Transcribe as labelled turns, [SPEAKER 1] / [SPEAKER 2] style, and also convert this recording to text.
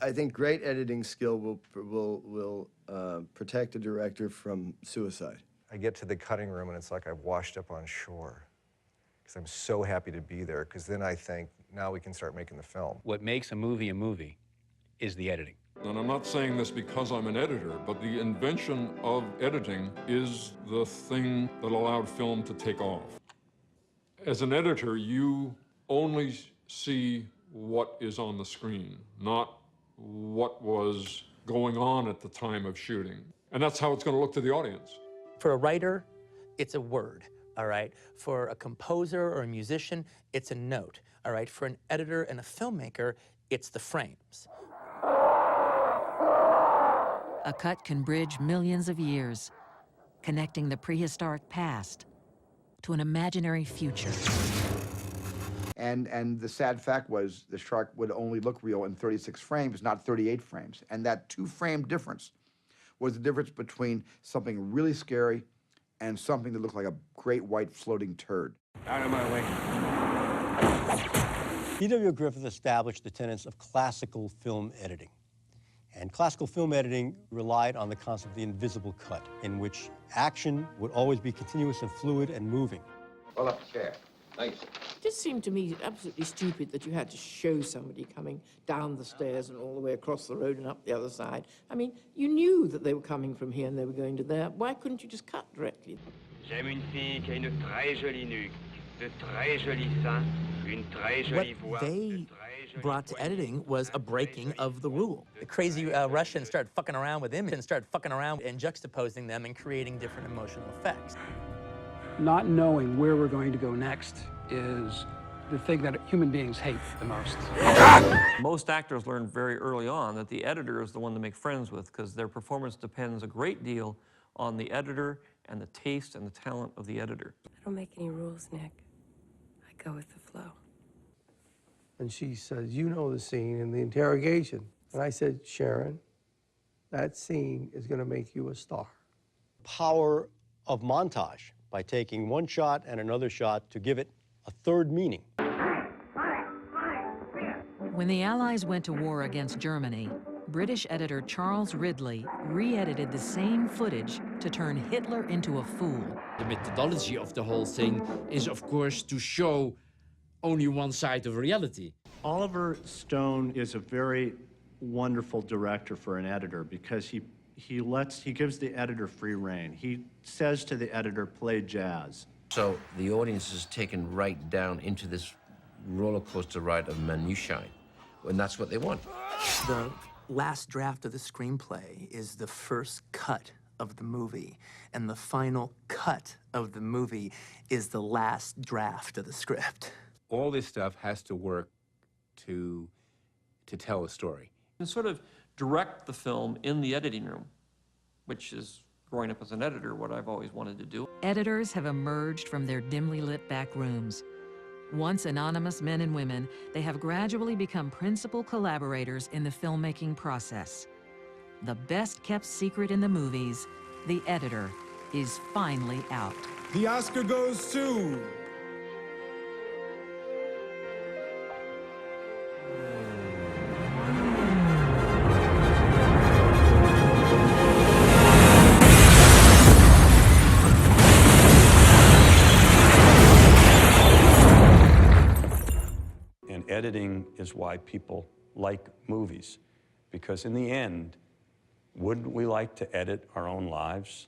[SPEAKER 1] I think great editing skill will protect a director from suicide.
[SPEAKER 2] I get to the cutting room and it's like I've washed up on shore because I'm so happy to be there, because then I think, now we can start making the film.
[SPEAKER 3] What makes a movie is the editing.
[SPEAKER 4] And I'm not saying this because I'm an editor, but the invention of editing is the thing that allowed film to take off. As an editor, you only see what is on the screen, not what was going on at the time of shooting. And that's how it's going to look to the audience.
[SPEAKER 5] For a writer, it's a word, all right? For a composer or a musician, it's a note, all right? For an editor and a filmmaker, it's the frames.
[SPEAKER 6] A cut can bridge millions of years, connecting the prehistoric past to an imaginary future.
[SPEAKER 7] And the sad fact was the shark would only look real in 36 frames, not 38 frames. And that 2-frame difference was the difference between something really scary and something that looked like a great white floating turd.
[SPEAKER 3] Out of my way.
[SPEAKER 8] P.W. Griffith established the tenets of classical film editing. And classical film editing relied on the concept of the invisible cut, in which action would always be continuous and fluid and moving.
[SPEAKER 7] Pull up the chair.
[SPEAKER 9] It just seemed to me absolutely stupid that you had to show somebody coming down the stairs and all the way across the road and up the other side. I mean, you knew that they were coming from here and they were going to there. Why couldn't you just cut directly?
[SPEAKER 10] J'aime une fille qui a une très jolie nuque, de très jolis seins, une très jolie voix.
[SPEAKER 5] What they brought to editing was a breaking of the rule. The crazy Russians started fucking around with images and started fucking around and juxtaposing them and creating different emotional effects.
[SPEAKER 11] Not knowing where we're going to go next is the thing that human beings hate the most.
[SPEAKER 12] Most actors learn very early on that the editor is the one to make friends with, because their performance depends a great deal on the editor and the taste and the talent of the editor.
[SPEAKER 13] I don't make any rules, Nick. I go with the flow.
[SPEAKER 14] And she says, you know the scene in the interrogation. And I said, Sharon, that scene is going to make you a star.
[SPEAKER 8] Power of montage, by taking one shot and another shot to give it a third meaning.
[SPEAKER 6] When the Allies went to war against Germany, British editor Charles Ridley re-edited the same footage to turn Hitler into a fool.
[SPEAKER 15] The methodology of the whole thing is, of course, to show only one side of reality.
[SPEAKER 16] Oliver Stone is a very wonderful director for an editor, because he gives the editor free rein. He says to the editor, play jazz.
[SPEAKER 17] So the audience is taken right down into this roller coaster ride of minutiae, and that's what they want.
[SPEAKER 5] The last draft of the screenplay is the first cut of the movie, and the final cut of the movie is the last draft of the script.
[SPEAKER 3] All this stuff has to work to tell a story.
[SPEAKER 12] And sort of direct the film in the editing room, which is, growing up as an editor, what I've always wanted to do.
[SPEAKER 6] Editors have emerged from their dimly lit back rooms. Once anonymous men and women, they have gradually become principal collaborators in the filmmaking process. The best-kept secret in the movies, the editor, is finally out.
[SPEAKER 18] The Oscar goes to...
[SPEAKER 19] And editing is why people like movies, because in the end, wouldn't we like to edit our own lives?